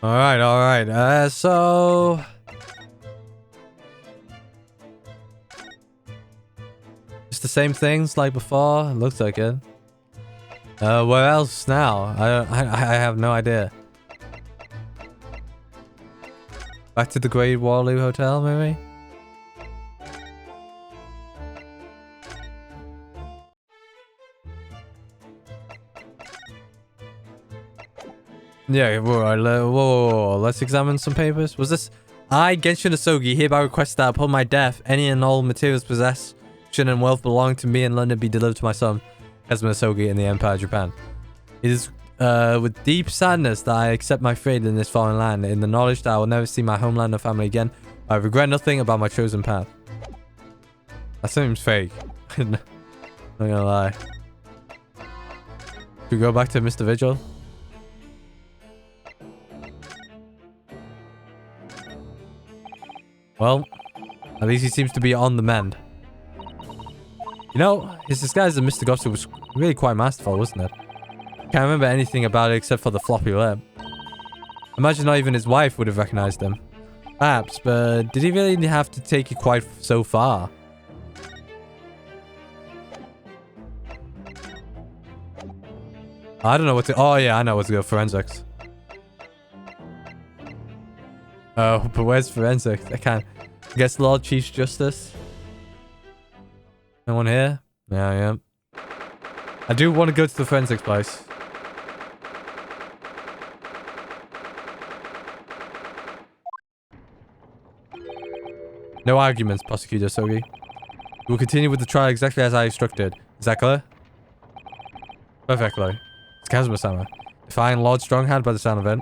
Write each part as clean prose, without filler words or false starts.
Alright, alright. So... It's the same things like before? Looks like it. Where else now? I have no idea. Back to the Great Waterloo Hotel, maybe? Yeah, whoa. Let's examine some papers. Was this... I, Genshin Asogi, hereby request that upon my death, any and all materials possession and wealth belonging to me in London be delivered to my son, Kazuma Asogi, in the Empire of Japan. It is with deep sadness that I accept my fate in this foreign land, in the knowledge that I will never see my homeland or family again. I regret nothing about my chosen path. That seems fake. Not gonna lie. Should we go back to Mr. Vigil? Well, at least he seems to be on the mend. You know, his disguise as Mr. Gossip was really quite masterful, wasn't it? Can't remember anything about it except for the floppy lip. Imagine not even his wife would have recognized him. Perhaps, but did he really have to take it quite so far? I don't know what to... Oh yeah, I know what to go. Forensics. Oh, but where's forensics? I can't... I guess Lord Chief Justice? No one here? Yeah. I do want to go to the forensics place. No arguments, Prosecutor Sogi. We will continue with the trial exactly as I instructed. Is that clear? Perfectly. It's Kazuma-sama. Defying Lord Stronghand by the sound of it.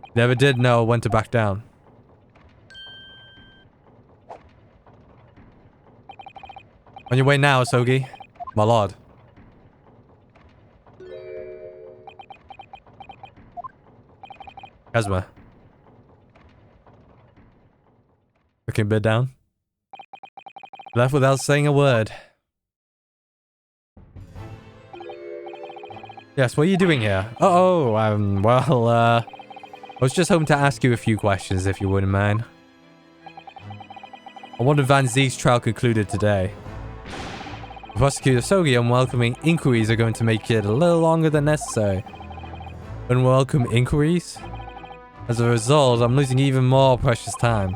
He never did know when to back down. On your way now, Asogi. My lord. Kazuma. Looking a bit down. Left without saying a word. Yes, what are you doing here? Well, I was just hoping to ask you a few questions, if you wouldn't mind. I wonder if Van Zeke's trial concluded today. Prosecutor Sogi, unwelcoming inquiries are going to make it a little longer than necessary. Unwelcome inquiries? As a result, I'm losing even more precious time.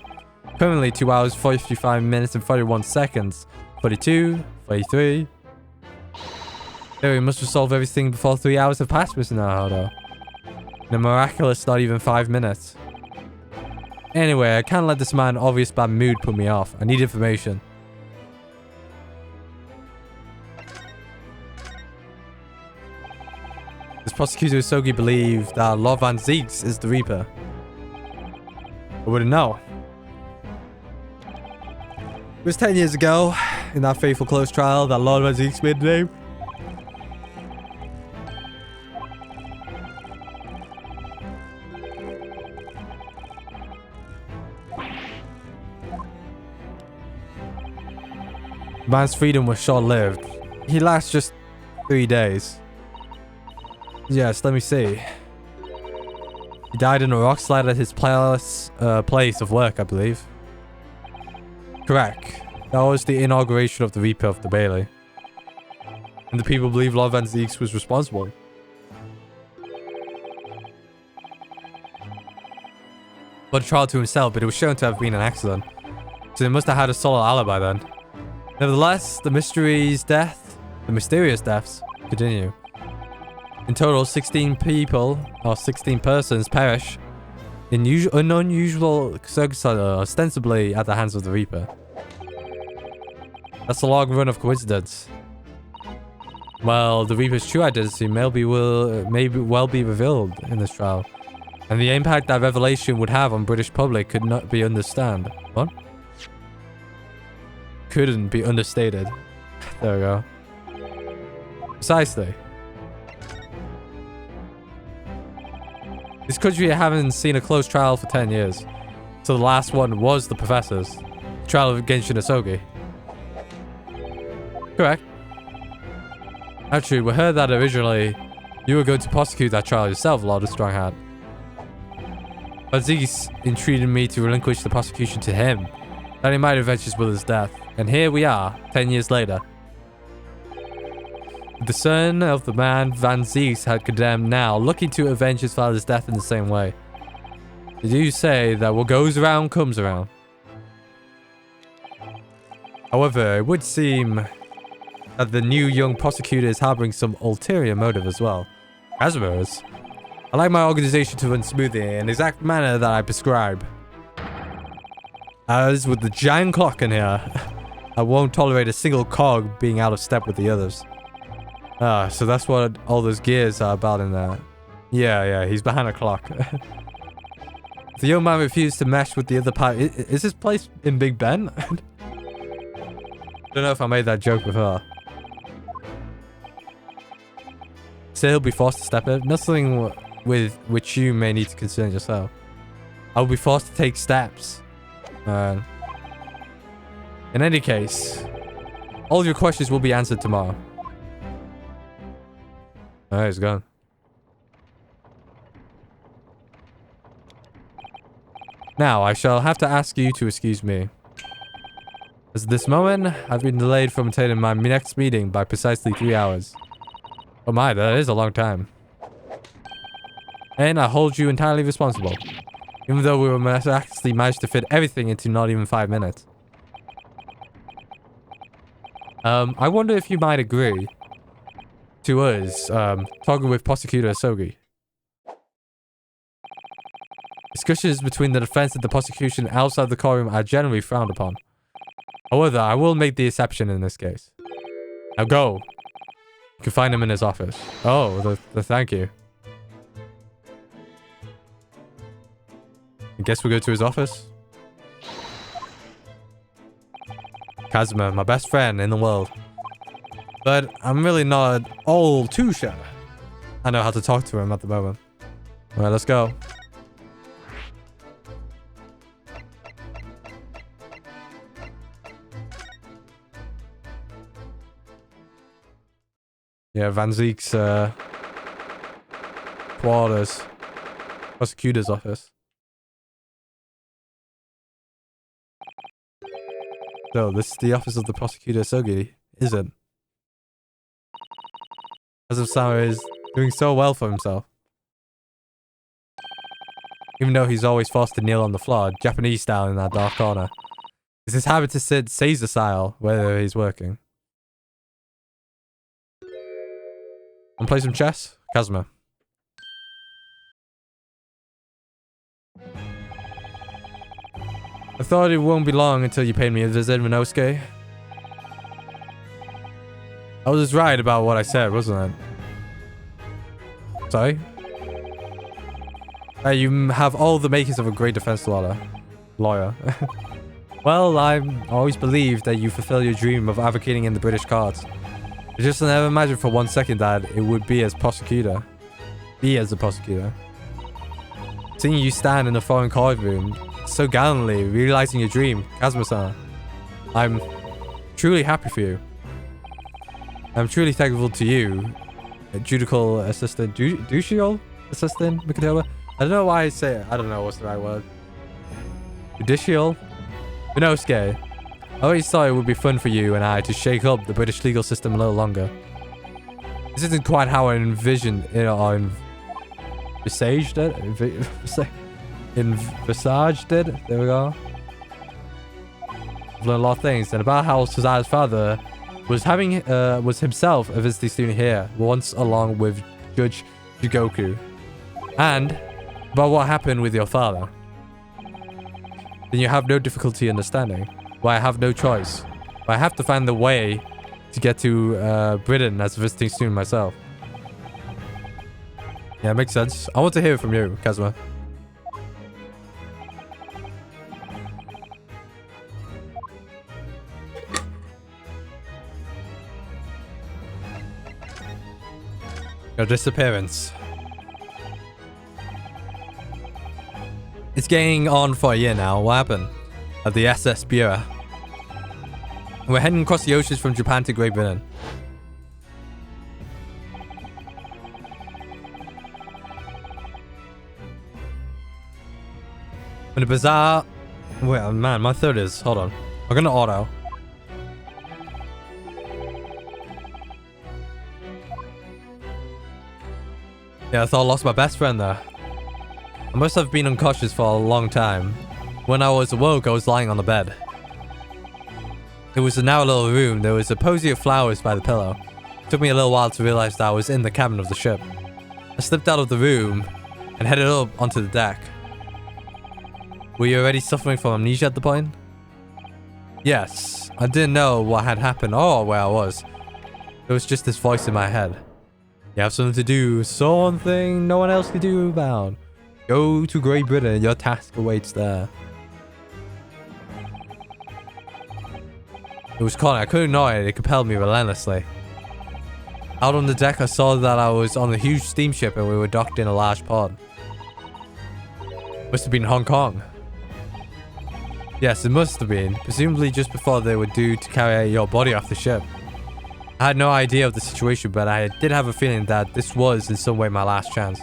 Currently 2 hours, 45 minutes and 41 seconds. 42, 43... There, we must resolve everything before 3 hours have passed, Mr. Naruto. In a miraculous not even 5 minutes. Anyway, I can't let this man's obvious bad mood put me off. I need information. Does Prosecutor Usogi believe that Lord Van Zeeks is the Reaper? I wouldn't know. It was 10 years ago, in that fateful close trial, that Lord Van Zeeks made the name. Man's freedom was short-lived. He lasted just 3 days. Yes, let me see. He died in a rock slide at his place of work, I believe. Correct. That was the inauguration of the Reaper of the Bailey. And the people believe Lord Van Zeeks was responsible. But a trial to himself, but it was shown to have been an accident. So they must have had a solid alibi then. Nevertheless, the mysterious deaths, continue. In total, 16 people, or 16 persons, perish in unusual circumstances, ostensibly at the hands of the Reaper. That's a long run of coincidence. Well, the Reaper's true identity may well be revealed in this trial, and the impact that revelation would have on British public could not be understood. What? Couldn't be understated. There we go. Precisely. This country haven't seen a close trial for 10 years. So the last one was the Professor's. Trial of Genshin Asogi. Correct. Actually, we heard that originally you were going to prosecute that trial yourself, Lord of Stronghand. Aziz entreated me to relinquish the prosecution to him, that he might avenge his brother's death. And here we are, 10 years later. The son of the man Van Zieks had condemned now, looking to avenge his father's death in the same way. Did you say that what goes around comes around? However, it would seem that the new young prosecutor is harboring some ulterior motive as well. Casimir's. I like my organization to run smoothly in the exact manner that I prescribe. As with the giant clock in here, I won't tolerate a single cog being out of step with the others. Ah, so that's what all those gears are about in there. Yeah, he's behind a clock. The young man refused to mesh with the other part. Is this place in Big Ben? Don't know if I made that joke with her. Say he'll be forced to step in. Nothing with which you may need to concern yourself. I will be forced to take steps. In any case, all of your questions will be answered tomorrow. Alright, he's gone. Now, I shall have to ask you to excuse me. As at this moment, I've been delayed from attending my next meeting by precisely 3 hours. Oh my, that is a long time. And I hold you entirely responsible. Even though we were actually managed to fit everything into not even 5 minutes. I wonder if you might agree to us, talking with Prosecutor Asogi. Discussions between the defense and the prosecution outside the courtroom are generally frowned upon. However, I will make the exception in this case. Now go. You can find him in his office. Oh, the thank you. I guess we go to his office. Kazuma, my best friend in the world. But I'm really not all too sure I know how to talk to him at the moment. Alright, let's go. Yeah, Van Ziek's quarters. Prosecutor's office. So, this is the office of the prosecutor Sogi, is it? As if Sama is doing so well for himself. Even though he's always forced to kneel on the floor, Japanese style in that dark corner. It's his habit to sit Caesar style, whether he's working. Wanna play some chess? Kazuma. I thought it won't be long until you paid me a visit, Minosuke. I was right about what I said, wasn't I? Sorry? You have all the makings of a great defense lawyer. Well, I always believed that you fulfill your dream of advocating in the British courts. I just never imagined for 1 second that it would be as prosecutor. Be as a prosecutor. Seeing you stand in a foreign courtroom so gallantly, realizing your dream, Kazuma-san. I'm truly happy for you. I'm truly thankful to you, judicial assistant, judicial assistant, Mikotoba? I don't know why I say it. I don't know what's the right word. Judicial? Minosuke. I always thought it would be fun for you and I to shake up the British legal system a little longer. This isn't quite how I envisioned it or envisaged it. Envisaged it. There we go. I've learned a lot of things and about how Suzaya's father was himself a visiting student here once along with Judge Jigoku. And about what happened with your father. Then you have no difficulty understanding. Why I have no choice. But I have to find the way to get to Britain as a visiting student myself. Yeah, makes sense. I want to hear it from you, Kazuma. Your disappearance. It's getting on for a year now. What happened? At the SS Bureau. We're heading across the oceans from Japan to Great Britain. When a bizarre... Wait, oh man, my third is... Hold on. I'm gonna auto. Yeah, I thought I lost my best friend there. I must have been unconscious for a long time. When I was awoke, I was lying on the bed. It was a narrow little room. There was a posy of flowers by the pillow. It took me a little while to realize that I was in the cabin of the ship. I slipped out of the room and headed up onto the deck. Were you already suffering from amnesia at the point? Yes. I didn't know what had happened or where I was. There was just this voice in my head. You have something to do. Something no one else can do about. Go to Great Britain. Your task awaits there. It was calling. I couldn't ignore it. It compelled me relentlessly. Out on the deck, I saw that I was on a huge steamship and we were docked in a large port. Must have been Hong Kong. Yes, it must have been. Presumably just before they were due to carry your body off the ship. I had no idea of the situation, but I did have a feeling that this was in some way my last chance.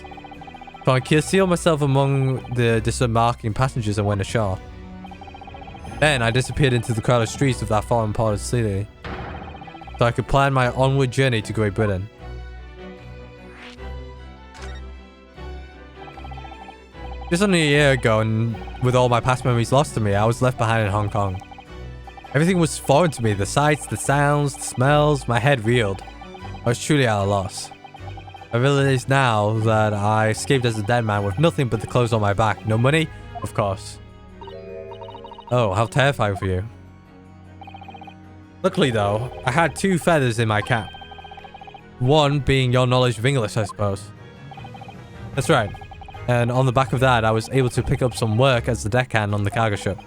So I concealed myself among the disembarking passengers and went ashore. Then I disappeared into the crowded streets of that foreign part of the city, so I could plan my onward journey to Great Britain. Just under a year ago, and with all my past memories lost to me, I was left behind in Hong Kong. Everything was foreign to me. The sights, the sounds, the smells. My head reeled. I was truly at a loss. I realize now that I escaped as a dead man with nothing but the clothes on my back. No money? Of course. Oh, how terrifying for you. Luckily though, I had 2 feathers in my cap. One being your knowledge of English, I suppose. That's right. And on the back of that, I was able to pick up some work as the deckhand on the cargo ship.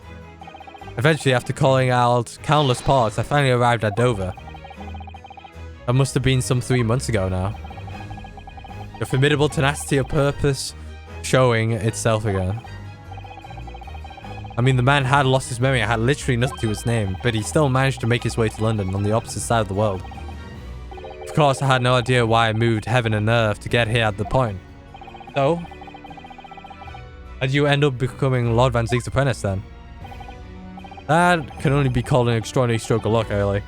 Eventually, after calling out countless ports, I finally arrived at Dover. That must have been some 3 months ago now. Your formidable tenacity of purpose showing itself again. I mean, the man had lost his memory. I had literally nothing to his name, but he still managed to make his way to London on the opposite side of the world. Of course, I had no idea why I moved heaven and earth to get here at the point. So, how did you end up becoming Lord Van Zieg's apprentice then? That can only be called an extraordinary stroke of luck, really.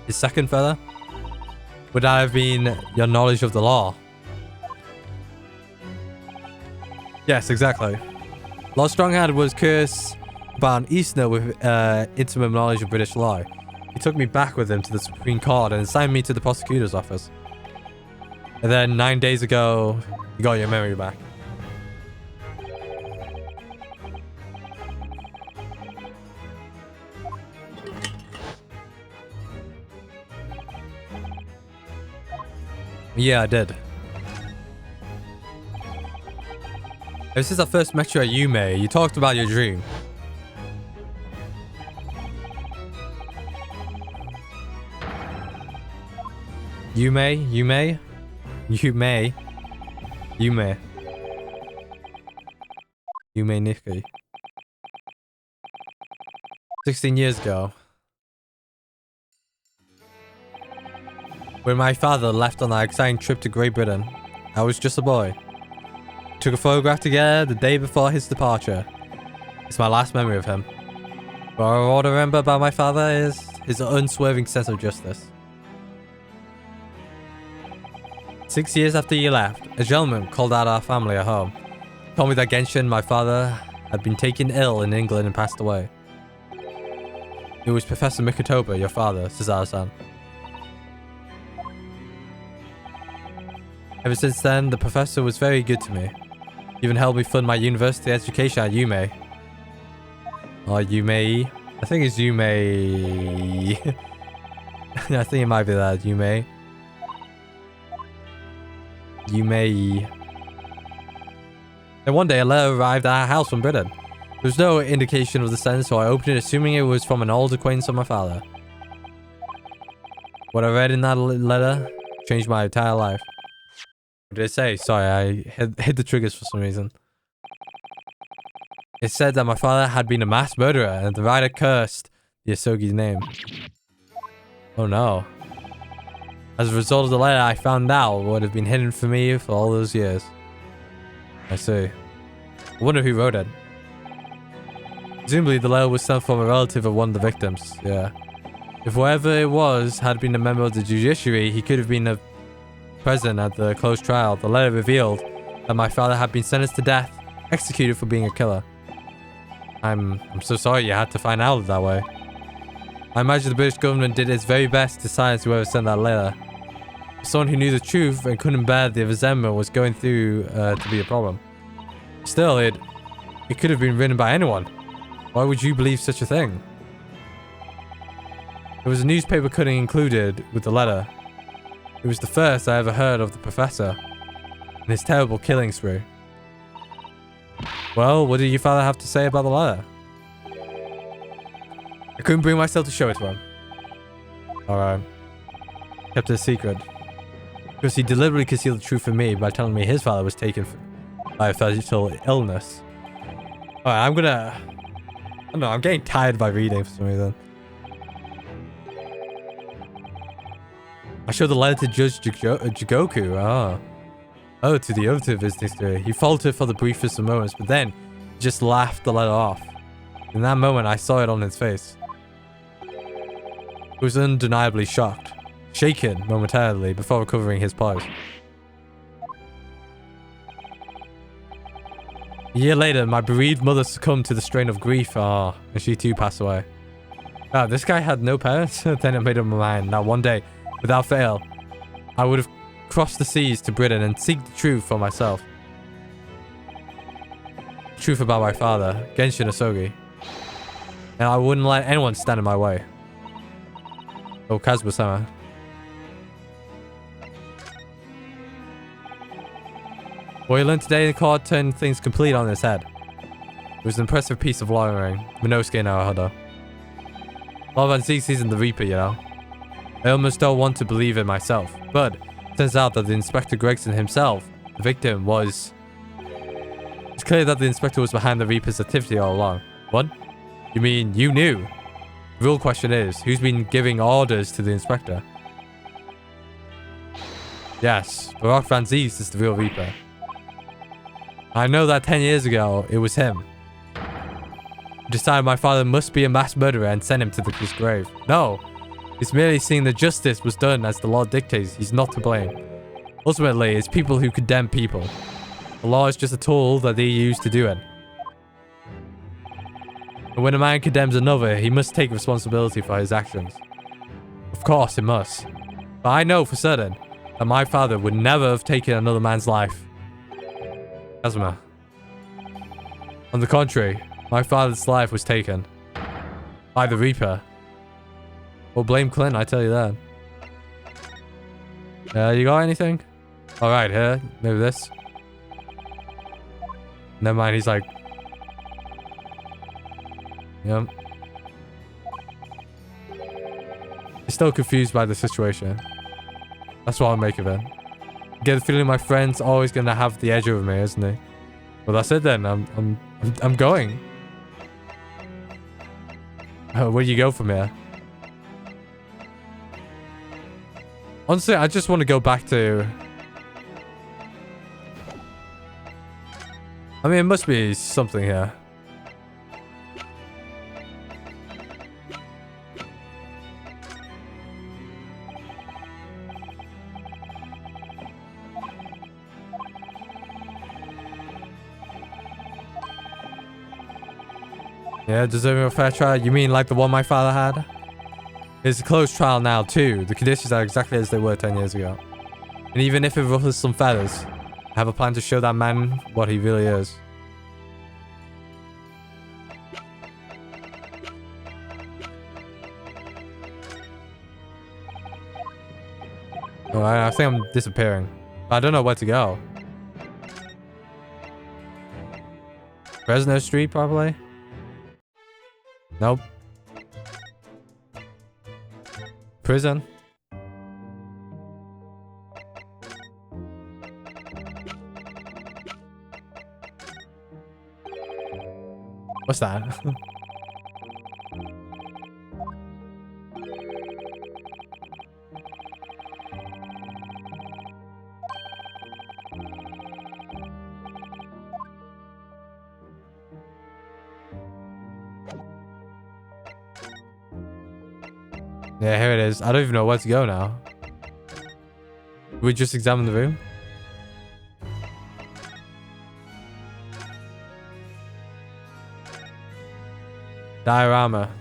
His second feather? Would that have been your knowledge of the law? Yes, exactly. Lord Stronghand was cursed by an Easterner with intimate knowledge of British law. He took me back with him to the Supreme Court and assigned me to the prosecutor's office. And then 9 days ago, you got your memory back. Yeah, I did. Ever since I first met you at Yume, you talked about your dream. Yume? Nikki. 16 years ago. When my father left on that exciting trip to Great Britain, I was just a boy. Took a photograph together the day before his departure. It's my last memory of him. But all I remember about my father is his unswerving sense of justice. 6 years after he left, a gentleman called out our family at home. Told me that Genshin, my father, had been taken ill in England and passed away. It was Professor Mikotoba, your father, Cesar-san. Ever since then, the professor was very good to me. He even helped me fund my university education at Yume. Or Yume. I think it's Yume. I think it might be that, Yume. Yume. Then one day a letter arrived at our house from Britain. There was no indication of the sender, so I opened it assuming it was from an old acquaintance of my father. What I read in that letter changed my entire life. What did it say? Sorry, I hit the triggers for some reason. It said that my father had been a mass murderer and the writer cursed the Asogi's name. Oh no. As a result of the letter, I found out what had been hidden from me for all those years. I see. I wonder who wrote it. Presumably the letter was sent from a relative of one of the victims. Yeah. If whoever it was had been a member of the judiciary, he could have been present at the closed trial. The letter revealed that my father had been sentenced to death, executed for being a killer. I'm so sorry you had to find out that way. I imagine the British government did its very best to silence whoever sent that letter. Someone who knew the truth and couldn't bear the resentment was going through to be a problem. Still, it could have been written by anyone. Why would you believe such a thing? There was a newspaper cutting included with the letter. It was the first I ever heard of the professor and his terrible killing spree. Well, what did your father have to say about the letter? I couldn't bring myself to show it to him. Alright. Kept it a secret. Because he deliberately concealed the truth from me by telling me his father was taken by a fatal illness. Alright, I don't know, I'm getting tired by reading for some reason. I showed the letter to Judge Jigoku. Oh, to the other visiting spirit. He faltered for the briefest of moments, but then he just laughed the letter off. In that moment, I saw it on his face. He was undeniably shocked, shaken momentarily before recovering his poise. A year later, my bereaved mother succumbed to the strain of grief. And she too passed away. Wow, this guy had no parents? Then it made up my mind. Now one day, without fail, I would have crossed the seas to Britain and seek the truth for myself. The truth about my father, Genshin Asogi. And I wouldn't let anyone stand in my way. Oh, Kazuma-sama. What you learned today in court turned things complete on its head. It was an impressive piece of lawyering. Minosuke Naruhodo. Lord Van Zeeks isn't the Reaper, you know. I almost don't want to believe it myself, but it turns out that the Inspector Gregson himself, the victim, was... It's clear that the Inspector was behind the Reaper's activity all along. What? You mean you knew? The real question is, who's been giving orders to the Inspector? Yes, Barak Van Zeeks is the real Reaper. I know that 10 years ago, it was him. He decided my father must be a mass murderer and sent him to his grave. No, he's merely seeing that justice was done as the law dictates. He's not to blame. Ultimately, it's people who condemn people. The law is just a tool that they use to do it. And when a man condemns another, he must take responsibility for his actions. Of course, he must. But I know for certain that my father would never have taken another man's life. Kazuma. On the contrary, my father's life was taken by the Reaper. Well, blame Clint, I tell you that. You got anything? Alright, here. Maybe this. Never mind, he's like... Yep. He's still confused by the situation. That's what I'll make of it. I get the feeling my friend's always gonna have the edge over me, isn't he? Well, that's it then. I'm going. Where do you go from here? Honestly, I just want to go back to... I mean, it must be something here. Yeah, deserving a fair trial? You mean like the one my father had? It's a closed trial now too. The conditions are exactly as they were 10 years ago. And even if it ruffles some feathers, I have a plan to show that man what he really is. Alright, I think I'm disappearing. I don't know where to go. Fresno Street, probably? Nope. Prison? What's that? Yeah, here it is. I don't even know where to go now. We just examine the room. Diorama.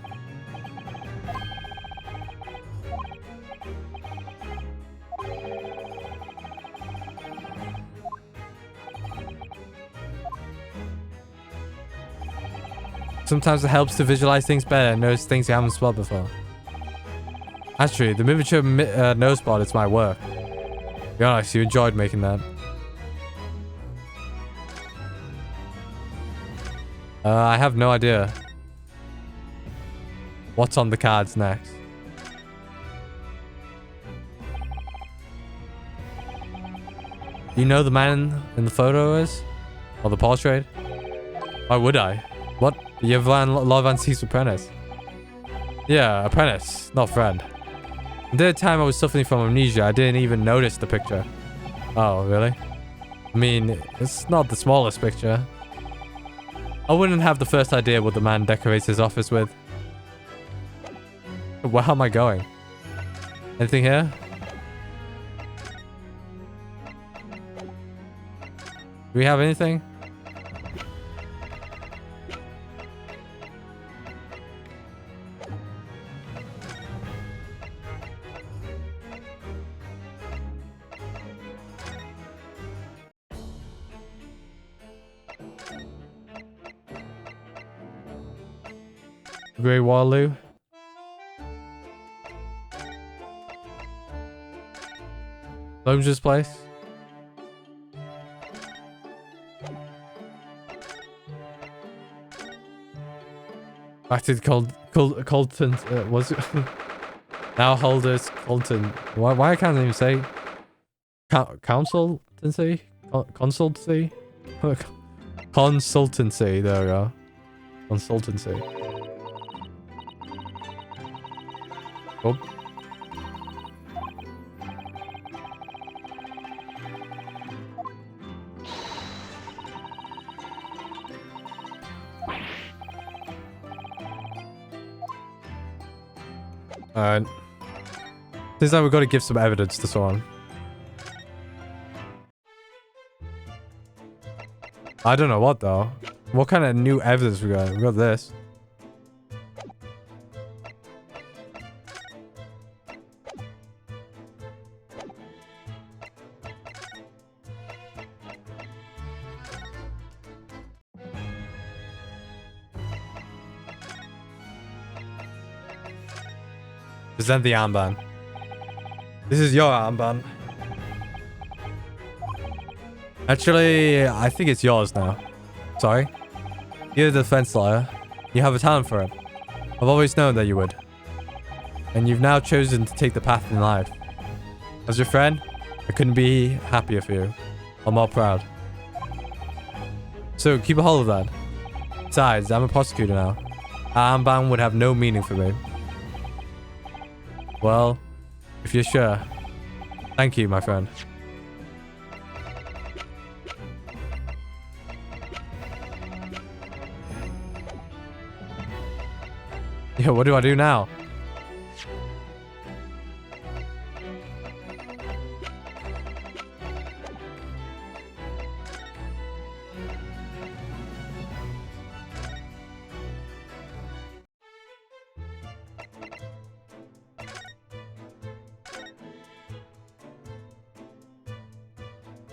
Sometimes it helps to visualize things better and notice things you haven't spotted before. Actually, the miniature nose spot is my work. Be honest, you enjoyed making that. I have no idea what's on the cards next. You know the man in the photo is? Or the portrait? Why would I? What? You've Love Antique's apprentice? Yeah, apprentice, not friend. The time I was suffering from amnesia, I didn't even notice the picture. Oh, really? I mean, it's not the smallest picture. I wouldn't have the first idea what the man decorates his office with. Where am I going? Anything here? Do we have anything? Grey Waterloo. Holmes's place. Back to the Colton. Was it? Now holders Colton. Why I can't even say consultancy? Consultancy? Consultancy. There we go. Consultancy. Oh. Alright. Seems like we've got to give some evidence to someone. I don't know what though. What kind of new evidence we got? We got this. Present the armband. This is your armband. Actually, I think it's yours now. Sorry. You're the defense lawyer. You have a talent for it. I've always known that you would. And you've now chosen to take the path in life. As your friend, I couldn't be happier for you. I'm more proud. So, keep a hold of that. Besides, I'm a prosecutor now. Our armband would have no meaning for me. Well, if you're sure. Thank you, my friend. Yeah, what do I do now?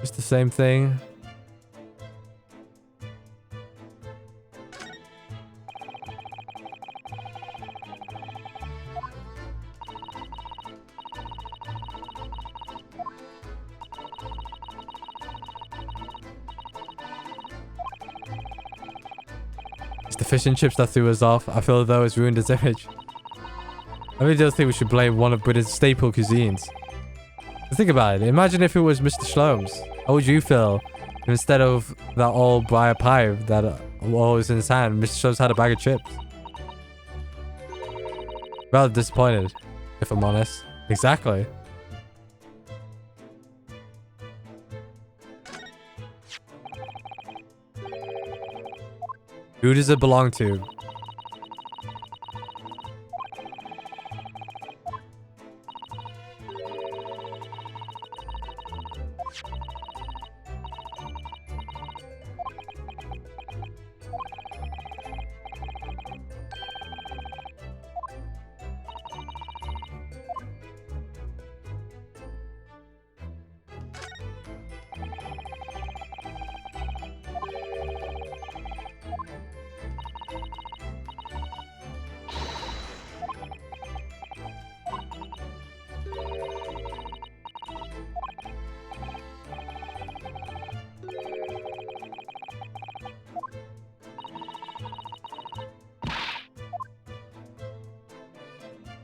It's the same thing. It's the fish and chips that threw us off. I feel as though it's ruined his image. I really don't think we should blame one of Britain's staple cuisines. Think about it. Imagine if it was Mr. Shlom's. How would you feel if instead of that old briar pie that what was in his hand. Mr. Stubbs had a bag of chips. Rather disappointed, if I'm honest. Exactly. Who does it belong to?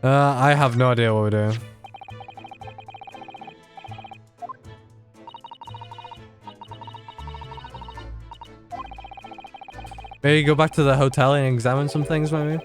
I have no idea what we're doing. Maybe go back to the hotel and examine some things, maybe?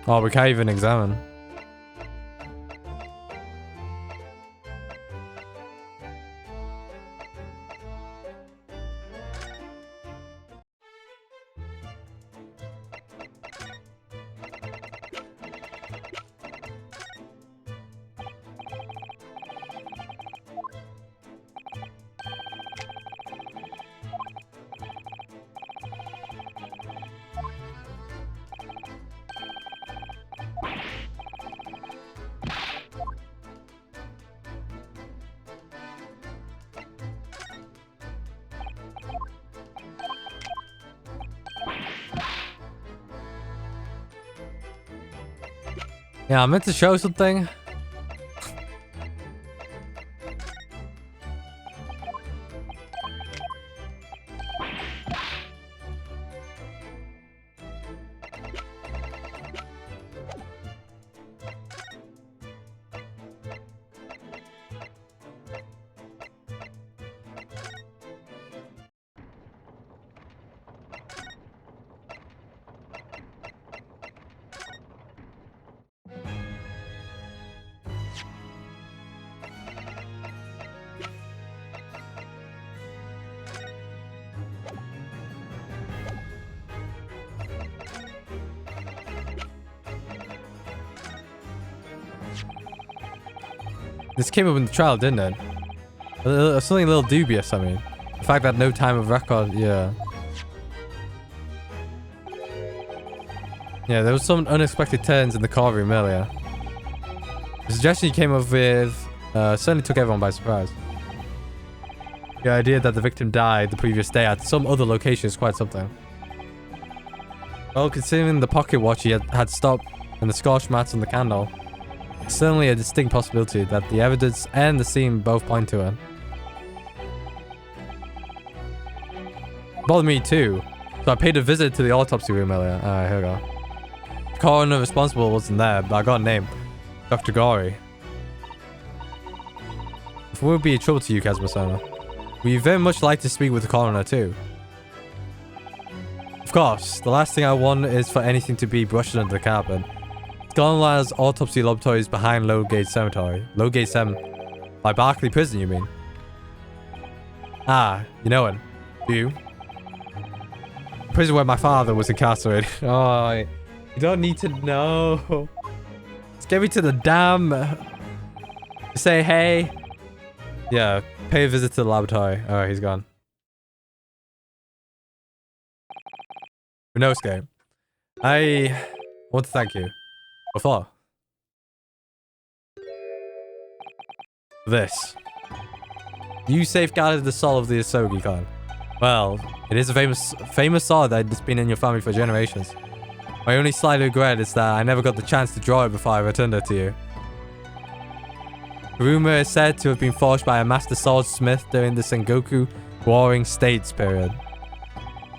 Oh, we can't even examine. Yeah, I meant to show something. This came up in the trial, didn't it? Something a little dubious, I mean. The fact that no time of record, yeah. Yeah, there was some unexpected turns in the courtroom earlier. The suggestion you came up with certainly took everyone by surprise. The idea that the victim died the previous day at some other location is quite something. Well, considering the pocket watch he had stopped and the scorch marks on the candle, it's certainly a distinct possibility that the evidence and the scene both point to it. Bothered me too, so I paid a visit to the autopsy room earlier. Alright, here we go. The coroner responsible wasn't there, but I got a name. Dr. Gory. If we would be a trouble to you, Kazuma-sama, we very much like to speak with the coroner too. Of course, the last thing I want is for anything to be brushed under the carpet. Scarlala's autopsy laboratory is behind Lowgate Cemetery. Lowgate 7. By Barclay Prison, you mean? Ah, you know it. Do you? Prison where my father was incarcerated. Oh, you don't need to know. Just get me to the dam. Say hey. Yeah, pay a visit to the laboratory. Alright, he's gone. Rinosuke, I want to thank you. Before. This. You safeguarded the soul of the Asogi clan. Well, it is a famous sword that's been in your family for generations. My only slight regret is that I never got the chance to draw it before I returned it to you. Kuruma is said to have been forged by a master swordsmith during the Sengoku Warring States period.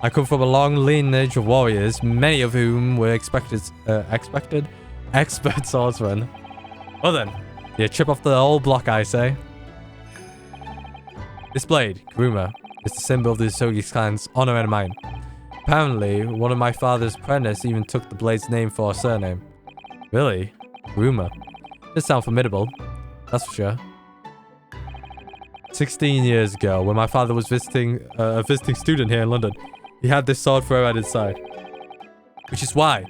I come from a long lineage of warriors, many of whom were expert swordsmen. Well then, you chip off the whole block, I say. This blade, Kuruma, is the symbol of the Usogi clan's honor and mine. Apparently, one of my father's apprentices even took the blade's name for a surname. Really? Kuruma. This sounds formidable. That's for sure. 16 years ago, when my father was visiting a visiting student here in London, he had this sword thrown at his side. Which is why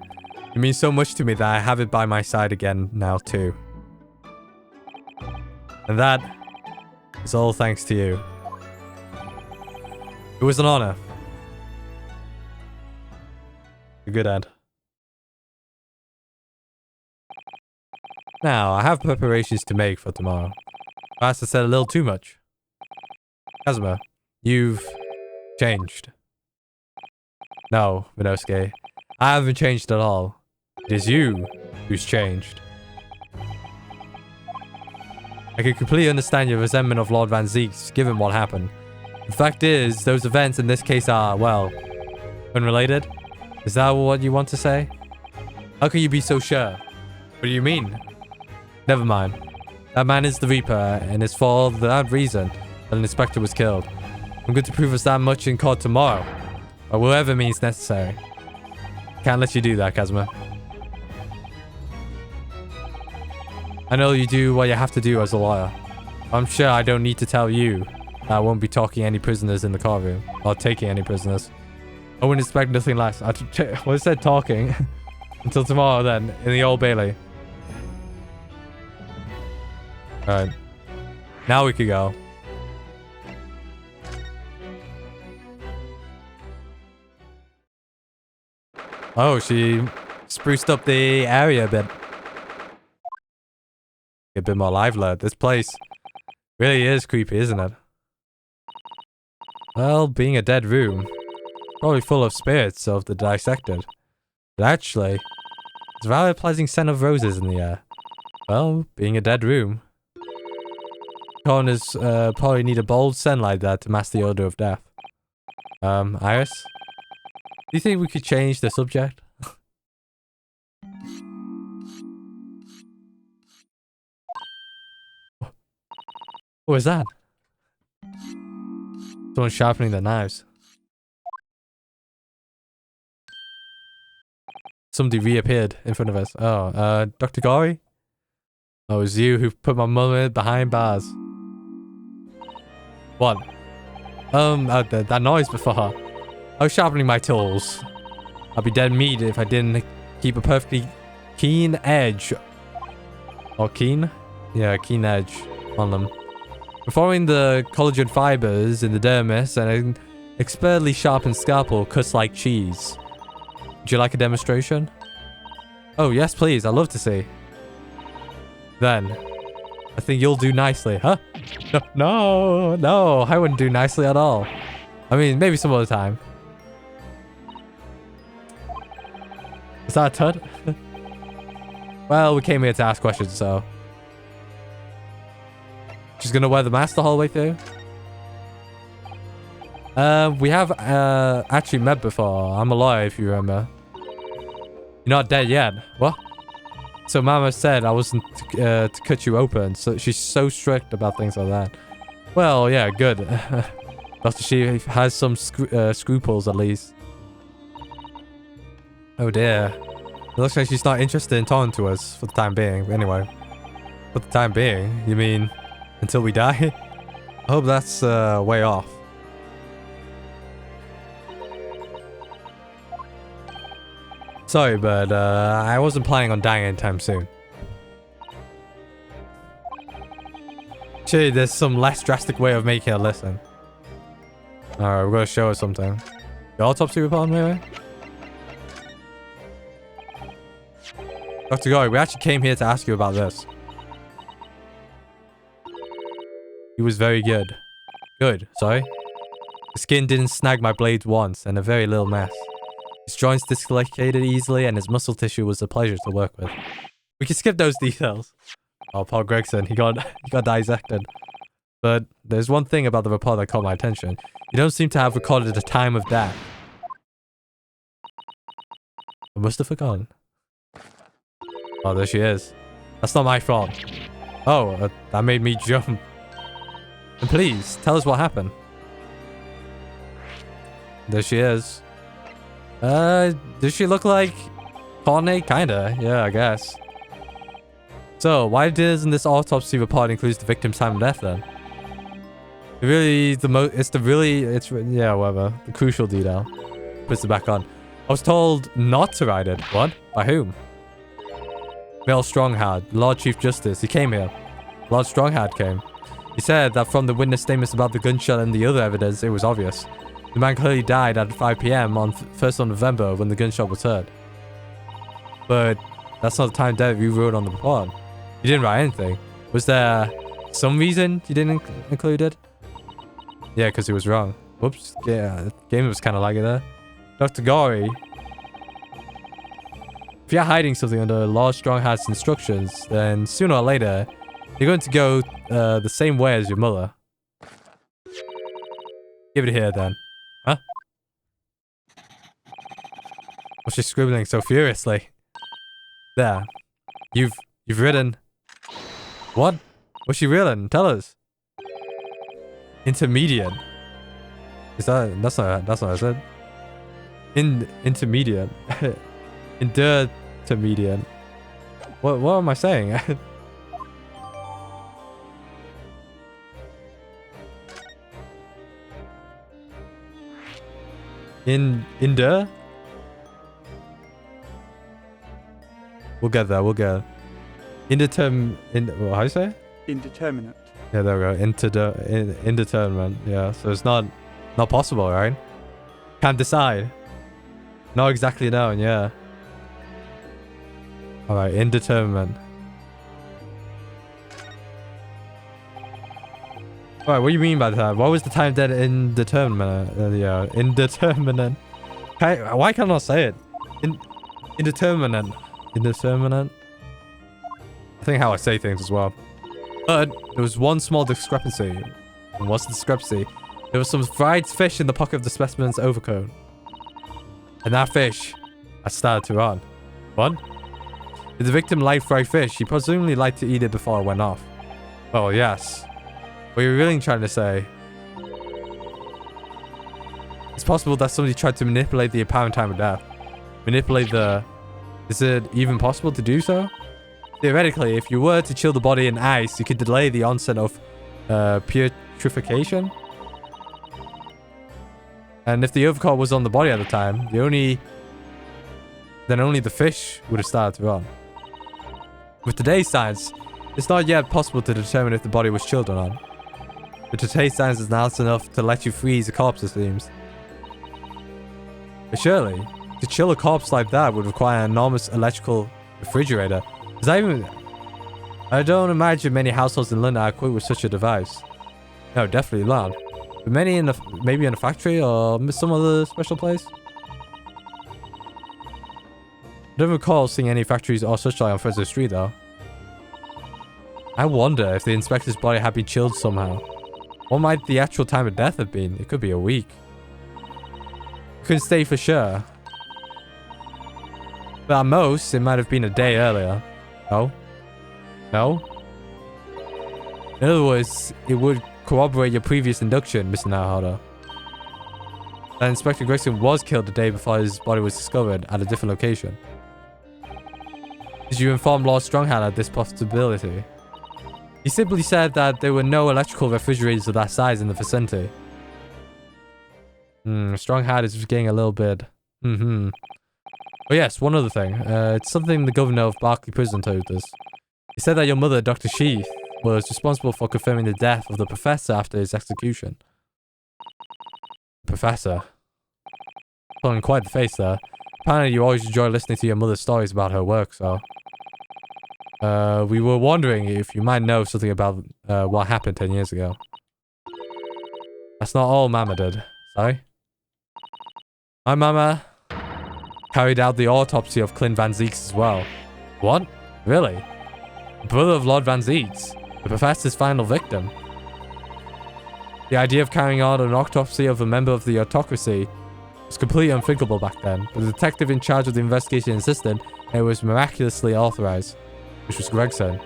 it means so much to me that I have it by my side again now too. And that is all thanks to you. It was an honor. A good end. Now, I have preparations to make for tomorrow. Perhaps I said a little too much. Kazuma, you've changed. No, Minosuke. I haven't changed at all. It is you who's changed. I can completely understand your resentment of Lord Van Zeeks, given what happened. The fact is, those events in this case are, well, unrelated? Is that what you want to say? How can you be so sure? What do you mean? Never mind. That man is the Reaper, and it's for that reason that an inspector was killed. I'm going to prove us that much in court tomorrow, or whatever means necessary. Can't let you do that, Kazuma. I know you do what you have to do as a lawyer. I'm sure I don't need to tell you that I won't be talking any prisoners in the courtroom, or taking any prisoners. I wouldn't expect nothing less. I said talking. Until tomorrow then, in the Old Bailey. Alright. Now we can go. Oh, she spruced up the area a bit. A bit more lively. This place really is creepy, isn't it? Well, being a dead room, probably full of spirits of the dissected. But actually, there's a rather pleasant scent of roses in the air. Well, being a dead room. Corners probably need a bold scent like that to mask the odor of death. Iris? Do you think we could change the subject? What was that? Someone sharpening their knives. Somebody reappeared in front of us. Oh, Dr. Gory? Oh, it was you who put my mother behind bars. What? That noise before. I was sharpening my tools. I'd be dead meat if I didn't keep a perfectly keen edge. Or keen? Yeah, keen edge on them. Performing the collagen fibers in the dermis and an expertly sharpened scalpel cuts like cheese. Would you like a demonstration? Oh, yes, please. I'd love to see. Then, I think you'll do nicely, huh? No, I wouldn't do nicely at all. I mean, maybe some other time. Is that a tut? Well, we came here to ask questions, so. She's gonna wear the mask the whole way through? We have actually met before. I'm a lawyer, if you remember. You're not dead yet. What? So Mama said I wasn't to cut you open. So she's so strict about things like that. Well, yeah, good. After she has some scruples, at least. Oh dear. It looks like she's not interested in talking to us for the time being. Anyway. For the time being? You mean until we die? I hope that's way off. Sorry, but I wasn't planning on dying anytime soon. Surely there's some less drastic way of making her listen. Alright, we're gonna show her something. The autopsy report, maybe? Dr. Gory, we actually came here to ask you about this. He was very good. Good, sorry. The skin didn't snag my blades once, and a very little mess. His joints dislocated easily, and his muscle tissue was a pleasure to work with. We can skip those details. Oh, Paul Gregson, he got dissected. But there's one thing about the report that caught my attention. You don't seem to have recorded the time of death. I must have forgotten. Oh, there she is. That's not my fault. Oh, that made me jump. And please, tell us what happened. There she is. Does she look like Courtney? Kinda, yeah, I guess. So, why doesn't this autopsy report include the victim's time of death then? Yeah, whatever. The crucial detail. Puts it back on. I was told not to write it. What? By whom? Mel Stronghard, Lord Chief Justice. He came here. Lord Stronghard came. He said that from the witness statements about the gunshot and the other evidence, it was obvious. The man clearly died at 5 p.m. on 1st of November when the gunshot was heard. But that's not the time death you wrote on the report. You didn't write anything. Was there some reason you didn't include it? Yeah, because it was wrong. Whoops. Yeah, the game was kind of like it there. Dr. Gory. If you're hiding something under Lord Stronghard's instructions, then sooner or later, you're going to go the same way as your mother. Give it here then. Huh? What's she scribbling so furiously? There. You've written... What? What's she written? Tell us. Intermediate. Is that... That's not what I said. Intermediate. Intermediate. What am I saying? Inter? We'll get there, we'll get how do you say? Indeterminate. Yeah, there we go. Indeterminate. Yeah, so it's not possible, right? Can't decide. Not exactly known, yeah. Alright, indeterminate. Alright, what do you mean by that? What was the time dead indeterminate? Yeah, indeterminate. Why can't I say it? Indeterminate. Indeterminate? I think how I say things as well. But there was one small discrepancy. And what's the discrepancy? There was some fried fish in the pocket of the specimen's overcoat. And that fish had started to rot. What? If the victim liked fried fish, he presumably liked to eat it before it went off. Well, yes. What you're really trying to say... It's possible that somebody tried to manipulate the apparent time of death. Manipulate the... Is it even possible to do so? Theoretically, if you were to chill the body in ice, you could delay the onset of putrefaction. And if the overcoat was on the body at the time, then only the fish would have started to rot. With today's science, it's not yet possible to determine if the body was chilled or not. But today's science is not enough to let you freeze a corpse, it seems. But surely, to chill a corpse like that would require an enormous electrical refrigerator. I don't imagine many households in London are equipped with such a device. No, definitely not. But many maybe in a factory or some other special place. I don't recall seeing any factories or such like on Fresno Street though. I wonder if the inspector's body had been chilled somehow. What might the actual time of death have been? It could be a week. Couldn't say for sure. But at most, it might have been a day earlier. No? No? In other words, it would corroborate your previous induction, Mr. Naruhodo. That Inspector Gregson was killed the day before his body was discovered at a different location. Did you inform Lord Stronghard of this possibility? He simply said that there were no electrical refrigerators of that size in the vicinity. Stronghard is getting a little bit... Oh yes, one other thing. It's something the governor of Berkeley Prison told us. He said that your mother, Dr. Sheath, was responsible for confirming the death of the professor after his execution. Professor? Pulling quite the face there. Apparently you always enjoy listening to your mother's stories about her work, so... we were wondering if you might know something about what happened 10 years ago. That's not all Mama did. Sorry? My mama carried out the autopsy of Clint Van Zeeks as well. What? Really? The brother of Lord Van Zeeks, the professor's final victim. The idea of carrying out an autopsy of a member of the autocracy was completely unthinkable back then, but the detective in charge of the investigation insisted it was miraculously authorized, which was Gregson.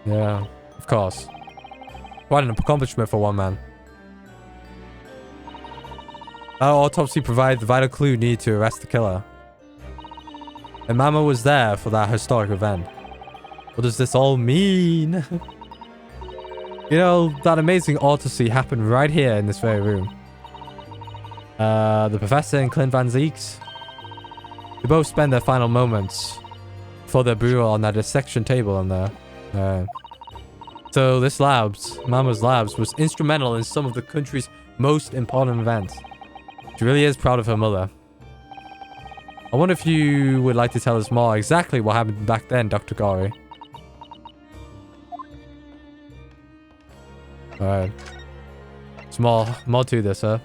Yeah, of course. Quite an accomplishment for one man. That autopsy provided the vital clue needed to arrest the killer. And Mama was there for that historic event. What does this all mean? You know, that amazing autopsy happened right here in this very room. The professor and Clint Van Zeeks, they both spend their final moments before their burial on that dissection table on there. So this labs, Mama's labs, was instrumental in some of the country's most important events. She really is proud of her mother. I wonder if you would like to tell us more exactly what happened back then, Dr. Corey. Alright. There's more to this, huh?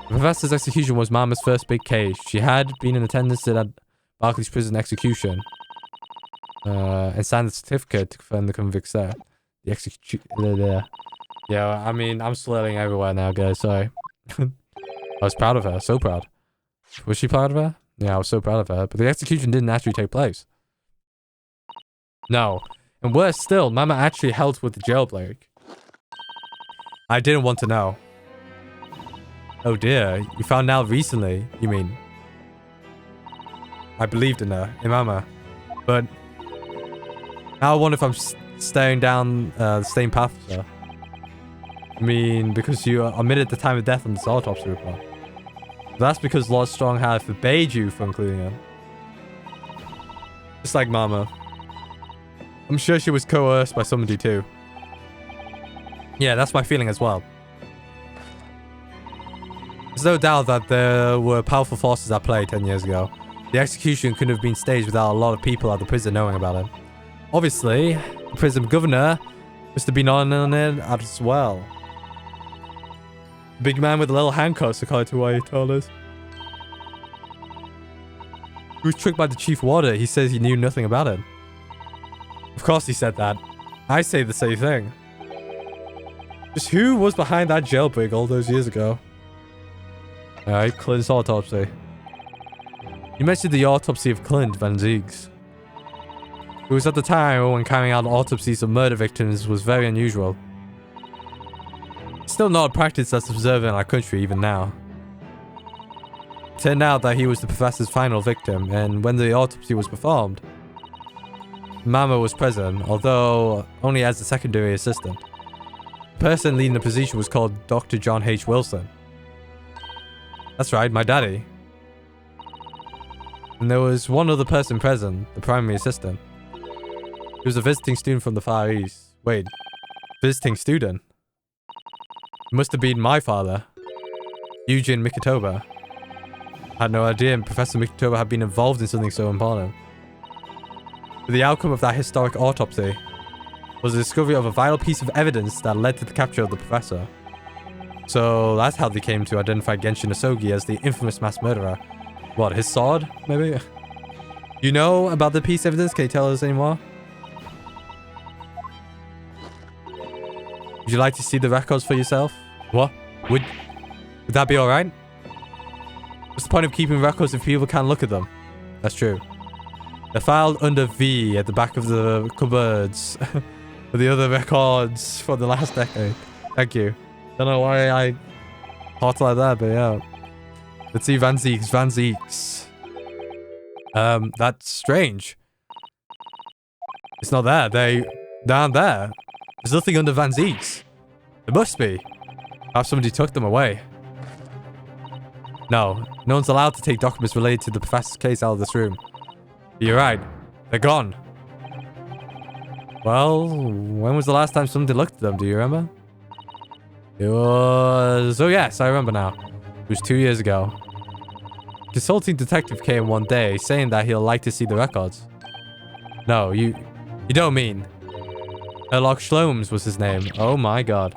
The professor's execution was Mama's first big case. She had been in attendance at Barclays prison execution. And signed a certificate to confirm the convicts there. The execution... Yeah, I mean, I'm slurring everywhere now, guys. Sorry. I was proud of her. So proud. Was she proud of her? Yeah, I was so proud of her. But the execution didn't actually take place. No. And worse still, Mama actually helped with the jailbreak. I didn't want to know. Oh dear. You found out recently, you mean? I believed in her, in Mama. But... now I wonder if I'm staying down the same path as her. I mean, because you omitted the time of death on this autopsy report. But that's because Lord Stronghand forbade you from including her. Just like Mama. I'm sure she was coerced by somebody too. Yeah, that's my feeling as well. There's no doubt that there were powerful forces at play 10 years ago. The execution couldn't have been staged without a lot of people at the prison knowing about it. Obviously, the prison governor must have been on it as well. The big man with the little handcuffs, according to what he told us. He was tricked by the chief warder. He says he knew nothing about it. Of course he said that. I say the same thing. Just who was behind that jailbreak all those years ago? Alright, Clint's autopsy. You mentioned the autopsy of Clint Van Zeeks. It was at the time when carrying out autopsies of murder victims was very unusual. It's still not a practice that's observed in our country even now. It turned out that he was the professor's final victim, and when the autopsy was performed, Mama was present, although only as a secondary assistant. The person leading the position was called Dr. John H. Wilson. That's right, my daddy. And there was one other person present, the primary assistant. He was a visiting student from the Far East. Wait, visiting student? It must have been my father, Eugene Mikitoba. I had no idea Professor Mikitoba had been involved in something so important. But the outcome of that historic autopsy was the discovery of a vital piece of evidence that led to the capture of the professor. So that's how they came to identify Genshin Asogi as the infamous mass murderer. What, his sword, maybe? You know about the piece of evidence? Can you tell us any more? Would you like to see the records for yourself? What? Would that be alright? What's the point of keeping records if people can't look at them? That's true. They're filed under V at the back of the cupboards. For the other records for the last decade. Thank you. Don't know why I thought like that, but yeah. Let's see, Van Zeeks. Van Zeeks. That's strange. It's not there. They aren't there. There's nothing under Van Zeeks. There must be. Perhaps somebody took them away. No one's allowed to take documents related to the professor's case out of this room. But you're right. They're gone. Well, when was the last time somebody looked at them? Do you remember? It was... oh yes, I remember now. It was 2 years ago. A consulting detective came one day saying that he'll like to see the records. No, you don't mean... Sherlock Sholmes was his name. Oh my god.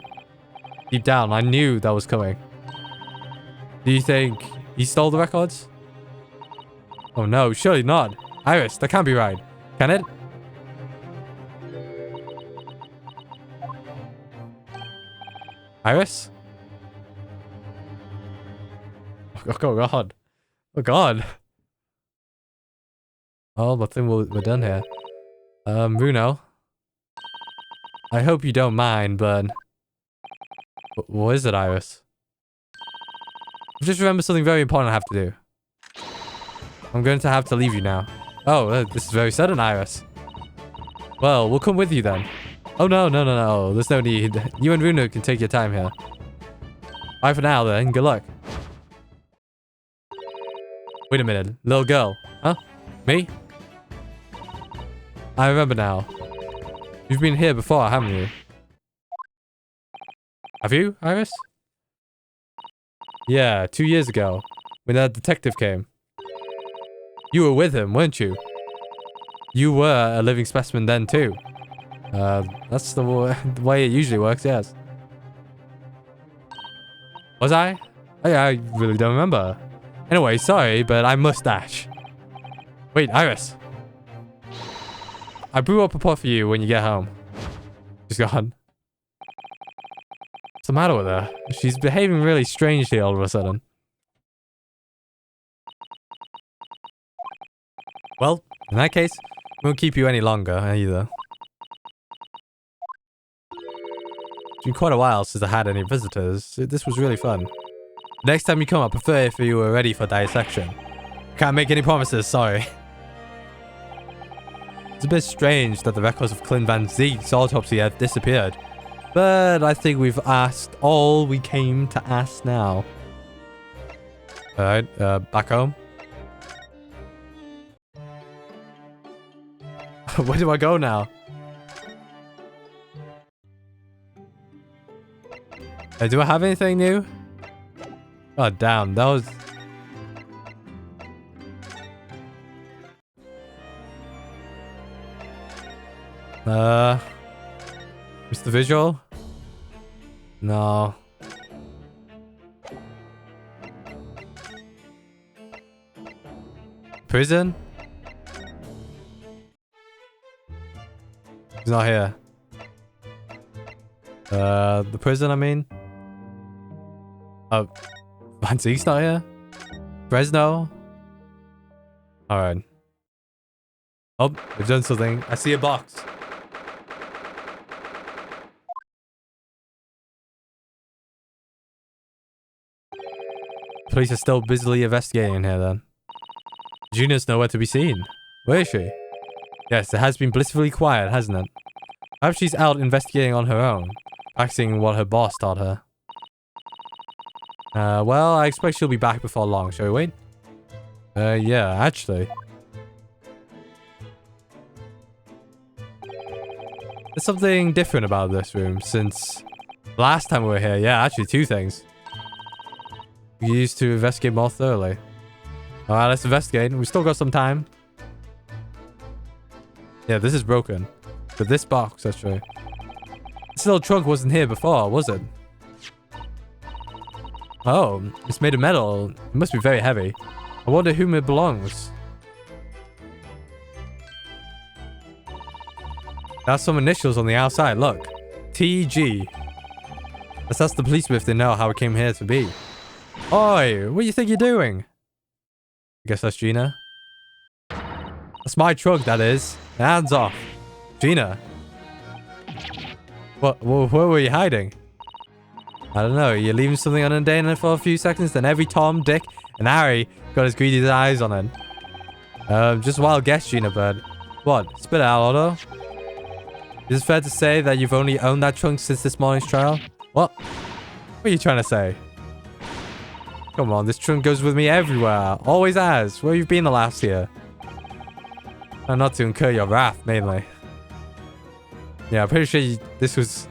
Deep down, I knew that was coming. Do you think he stole the records? Oh no, surely not. Iris, that can't be right. Can it? Iris? Oh god. Oh god. Oh, I think we're done here. Bruno. I hope you don't mind, but... What is it, Iris? I just remembered something very important I have to do. I'm going to have to leave you now. Oh, this is very sudden, Iris. Well, we'll come with you then. Oh, no. There's no need. You and Bruno can take your time here. Bye for now, then. Good luck. Wait a minute. Little girl. Huh? Me? I remember now. You've been here before, haven't you? Have you, Iris? Yeah, 2 years ago. When that detective came. You were with him, weren't you? You were a living specimen then, too. That's the way it usually works, yes. Was I? I really don't remember. Anyway, sorry, but I must dash. Wait, Iris. I brew up a pot for you when you get home. She's gone. What's the matter with her? She's behaving really strangely all of a sudden. Well, in that case, we won't keep you any longer, either. It's been quite a while since I had any visitors. This was really fun. Next time you come, I prefer if you were ready for dissection. Can't make any promises, sorry. It's a bit strange that the records of Clint Van Zeke's autopsy have disappeared. But I think we've asked all we came to ask now. Alright, back home. Where do I go now? Do I have anything new? Oh, damn. That was... Mr. Visual? No. Prison? He's not here. The prison, I mean. Oh, Van Zeke's not here? Fresno? Alright. Oh, we've done something. I see a box. Police are still busily investigating here then. Junior's nowhere to be seen. Where is she? Yes, it has been blissfully quiet, hasn't it? Perhaps she's out investigating on her own, practicing what her boss taught her. Well, I expect she'll be back before long. Shall we wait? Yeah, actually. There's something different about this room since last time we were here. Yeah, actually 2 things. We used to investigate more thoroughly. Alright, let's investigate. We've still got some time. Yeah, this is broken. But this box, actually. This little trunk wasn't here before, was it? Oh, it's made of metal. It must be very heavy. I wonder whom it belongs. There's some initials on the outside, look. TG. Let's ask the police if they know how it came here to be. Oi, what do you think you're doing? I guess that's Gina. That's my truck, that is. Hands off. Gina. What? Where were you hiding? I don't know. You're leaving something unattended for a few seconds, then every Tom, Dick, and Harry got his greedy eyes on it. Just a wild guess, Gina Bird. What? Spit it out, Otto. Is it fair to say that you've only owned that trunk since this morning's trial? What? What are you trying to say? Come on, this trunk goes with me everywhere. Always has. Where have you been the last year? And not to incur your wrath, mainly. Yeah, I'm pretty sure this was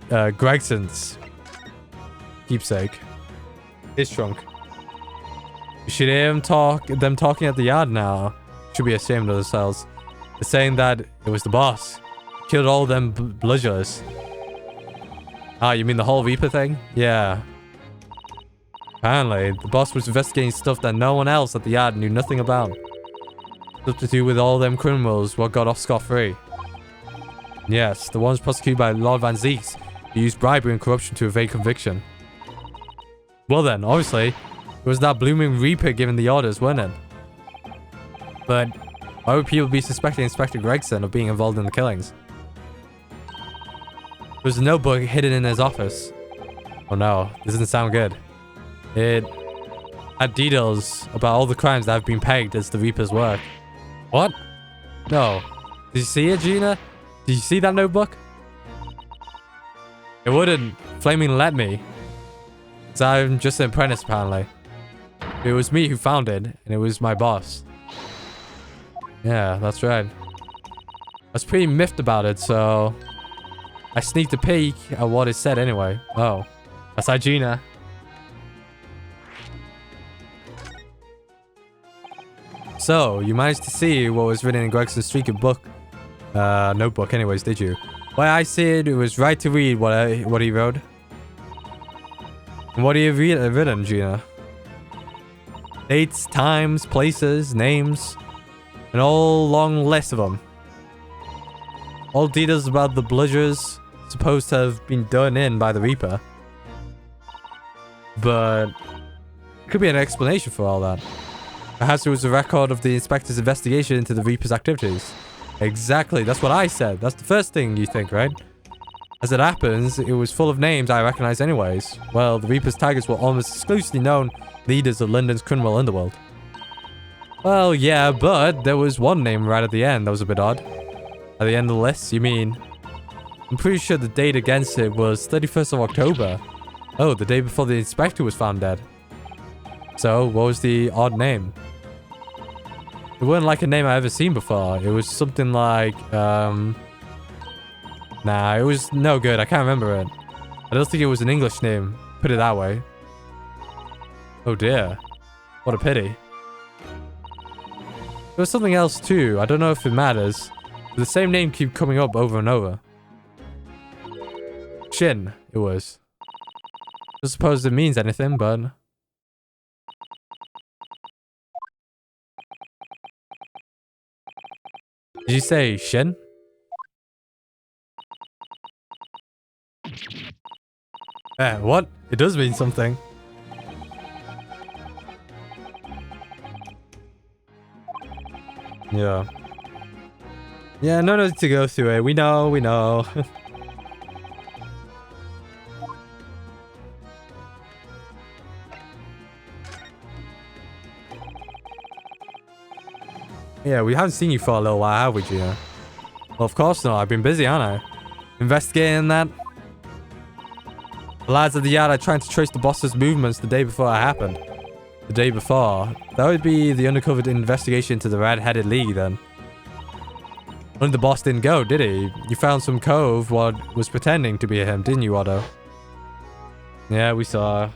Gregson's keepsake. His trunk. You should hear them talking at the yard now. Should be ashamed of themselves. They're saying that it was the boss. Killed all them bludgers. Ah, you mean the whole Reaper thing? Yeah. Apparently, the boss was investigating stuff that no one else at the yard knew nothing about. Stuff to do with all them criminals what got off scot-free. Yes, the ones prosecuted by Lord Van Zieks, who used bribery and corruption to evade conviction. Well then, obviously, it was that blooming Reaper giving the orders, wasn't it? But why would people be suspecting Inspector Gregson of being involved in the killings? There was a notebook hidden in his office. Oh no, this doesn't sound good. It had details about all the crimes that have been pegged as the Reaper's work. What? No. Did you see it, Gina? Did you see that notebook? It wouldn't flaming let me. Because I'm just an apprentice, apparently. It was me who found it, and it was my boss. Yeah, that's right. I was pretty miffed about it, so I sneaked a peek at what it said anyway. Oh, that's Gina. So, you managed to see what was written in Gregson's streaky book. Notebook anyways, did you? Well, I said it was right to read what he wrote. And what do you written, Gina? Dates, times, places, names, and all long list of them. All details about the bludgers supposed to have been done in by the Reaper. But could be an explanation for all that. Perhaps it was a record of the inspector's investigation into the Reaper's activities. Exactly, that's what I said. That's the first thing you think, right? As it happens, it was full of names I recognize anyways. Well, the Reaper's targets were almost exclusively known leaders of London's criminal underworld. Well, yeah, but there was one name right at the end that was a bit odd. At the end of the list, you mean? I'm pretty sure the date against it was 31st of October. Oh, the day before the inspector was found dead. So, what was the odd name? It wasn't like a name I've ever seen before. It was something like, Nah, it was no good. I can't remember it. I don't think it was an English name. Put it that way. Oh dear. What a pity. There was something else too. I don't know if it matters. But the same name keep coming up over and over. Shin, it was. I suppose it means anything, but... Did you say Shin? What? It does mean something. Yeah. Yeah, no need to go through it. We know. Yeah, we haven't seen you for a little while, have we, Gina? Well, of course not. I've been busy, haven't I? Investigating that. The lads at the yard are trying to trace the boss's movements the day before it happened. The day before? That would be the undercover investigation into the Red-Headed League, then. Only the boss didn't go, did he? You found some cove what was pretending to be him, didn't you, Otto? Yeah, we saw.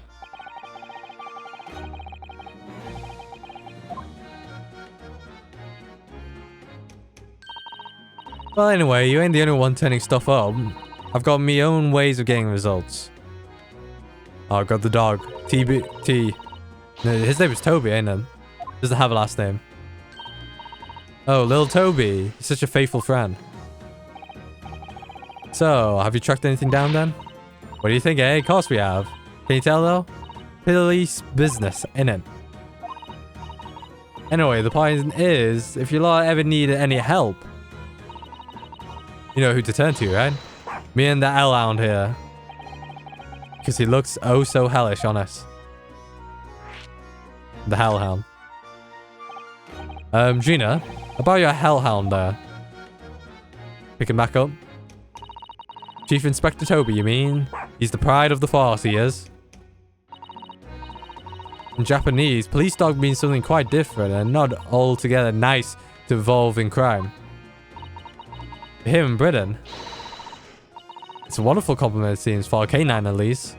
Well, anyway, you ain't the only one turning stuff up. I've got my own ways of getting results. Oh, I've got the dog. T. No, his name is Toby, ain't it? Doesn't have a last name. Oh, little Toby. He's such a faithful friend. So, have you tracked anything down then? What do you think, eh? Of course we have. Can you tell though? Police business, innit? Anyway, the point is, if you lot ever need any help, you know who to turn to, right? Me and the L-Hound here. Because he looks oh so hellish on us. The Hellhound. Gina, about your Hellhound there. Pick him back up. Chief Inspector Toby, you mean? He's the pride of the force, he is. In Japanese, police dog means something quite different and not altogether nice to involve in crime. For him in Britain, it's a wonderful compliment, it seems, for a canine at least.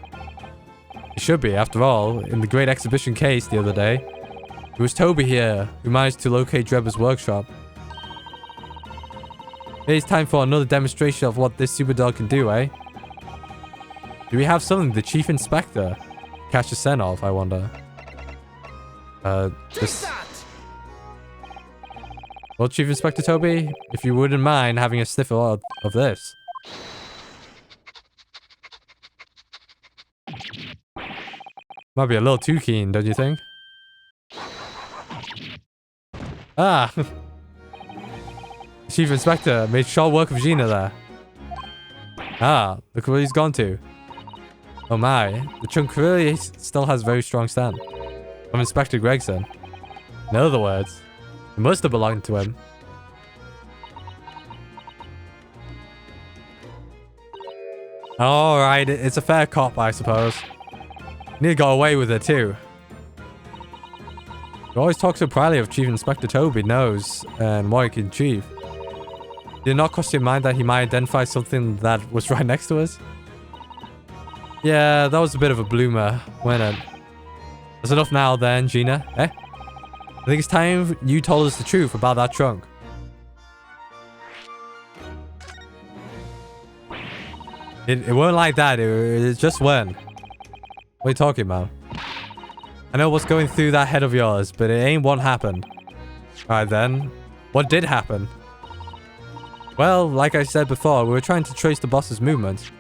It should be, after all. In the great exhibition case the other day, it was Toby here who managed to locate Drebber's workshop. It's time for another demonstration of what this super dog can do, eh? Do we have something the Chief Inspector catch the scent of, I wonder. This... Well, Chief Inspector Toby, if you wouldn't mind having a sniffle of this. Might be a little too keen, don't you think? Ah! Chief Inspector made short work of Gina there. Ah, look where he's gone to. Oh my, the chunk really still has very strong stand. From Inspector Gregson. In other words, it must have belonged to him. Alright, it's a fair cop, I suppose. Nearly got away with it too. You always talk so proudly of Chief Inspector Toby knows and what he can achieve. Did it not cross your mind that he might identify something that was right next to us? Yeah, that was a bit of a bloomer, wasn't it? That's enough now then, Gina. Eh? I think it's time you told us the truth about that trunk. It weren't like that, it just went. What are you talking about? I know what's going through that head of yours, but it ain't what happened. Alright then, what did happen? Well, like I said before, we were trying to trace the boss's movements.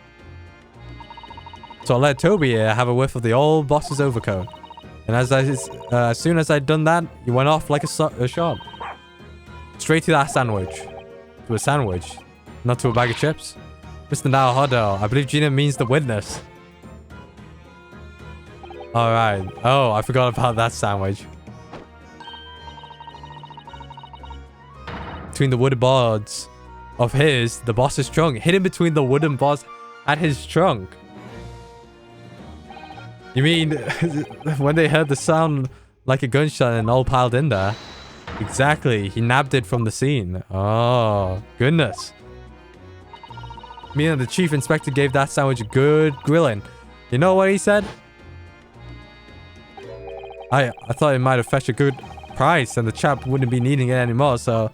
So I let Toby here have a whiff of the old boss's overcoat. And as soon as I'd done that, he went off like a shot. Straight to that sandwich. To a sandwich, not to a bag of chips. Mr. Naohodo, I believe Gina means the witness. Alright. Oh, I forgot about that sandwich. Between the wooden boards of the boss's trunk. Hidden between the wooden boards at his trunk. You mean, when they heard the sound like a gunshot and all piled in there? Exactly. He nabbed it from the scene. Oh, goodness. Me and the Chief Inspector gave that sandwich a good grilling. You know what he said? I thought it might have fetched a good price and the chap wouldn't be needing it anymore, so...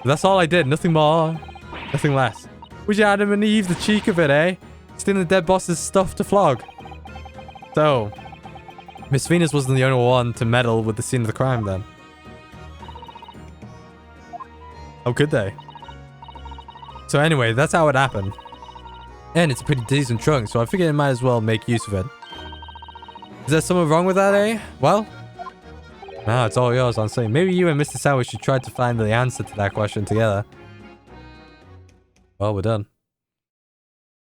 That's all I did. Nothing more. Nothing less. Would you Adam and Eve the cheek of it, eh? Stealing the dead boss's stuff to flog. So, Miss Venus wasn't the only one to meddle with the scene of the crime then. How could they? So anyway, that's how it happened. And it's a pretty decent trunk, so I figured I might as well make use of it. Is there something wrong with that, eh? Well, no, it's all yours, I'm saying. Maybe you and Mr. Sandwich should try to find the answer to that question together. Well, we're done.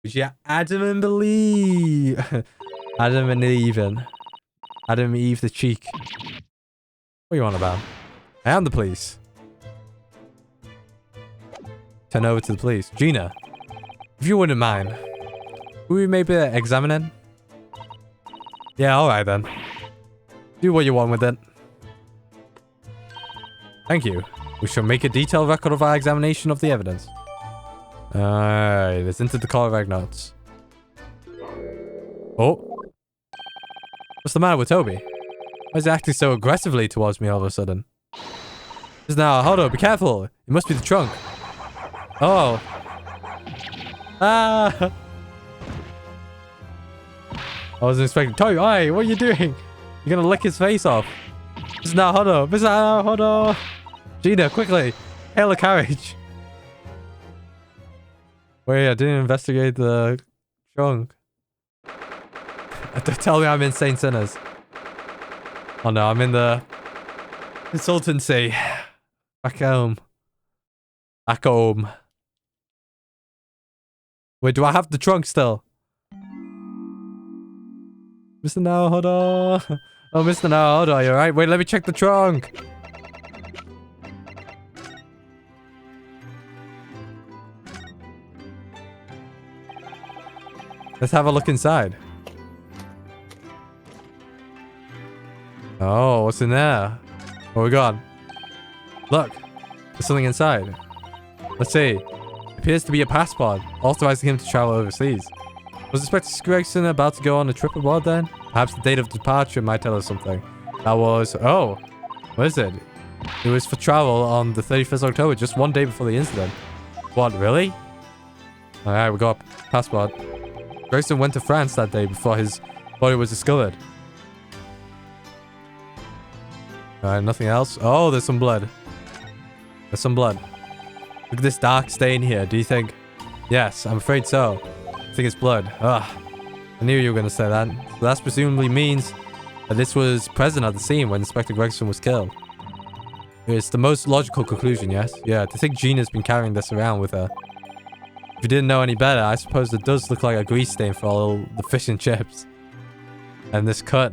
Would you Adam and believe? Adam and Eve. Adam and Eve the cheek. What are you on about? I am the police. Turn over to the police. Gina, if you wouldn't mind, will we maybe examine it? Yeah, alright then. Do what you want with it. Thank you. We shall make a detailed record of our examination of the evidence. Alright, let's enter the call notes. Oh. What's the matter with Toby? Why is he acting so aggressively towards me all of a sudden? Just now, hold on, be careful. It must be the trunk. Oh. Ah. I wasn't expecting. Toby, oi, what are you doing? You're gonna lick his face off. Mr. Naohodo. Mr. Naohodo. Gina, quickly. Hail a carriage. Wait, I didn't investigate the trunk. Don't tell me I'm in St. Sinners. Oh no, I'm in the consultancy. Back home. Back home. Wait, do I have the trunk still? Mr. Naohodo. Oh, Mr. Naohodo, are you alright? Wait, let me check the trunk. Let's have a look inside. Oh, what's in there? What we got? Look, there's something inside. Let's see. It appears to be a passport, authorizing him to travel overseas. Was Inspector Gregson about to go on a trip abroad then? Perhaps the date of departure might tell us something. That was... Oh, what is it? It was for travel on the 31st of October, just one day before the incident. What, really? Alright, we got a passport. Gregson went to France that day before his Body was discovered. Alright, nothing else. Oh, there's some blood. There's some blood. Look at this dark stain here. Do you think? Yes, I'm afraid so. I think it's blood. Ugh. I knew you were going to say that. So that presumably means that this was present at the scene when Inspector Gregson was killed. It's the most logical conclusion, yes? Yeah, to think Gina's been carrying this around with her. If you didn't know any better, I suppose it does look like a grease stain for all the fish and chips. And this cut.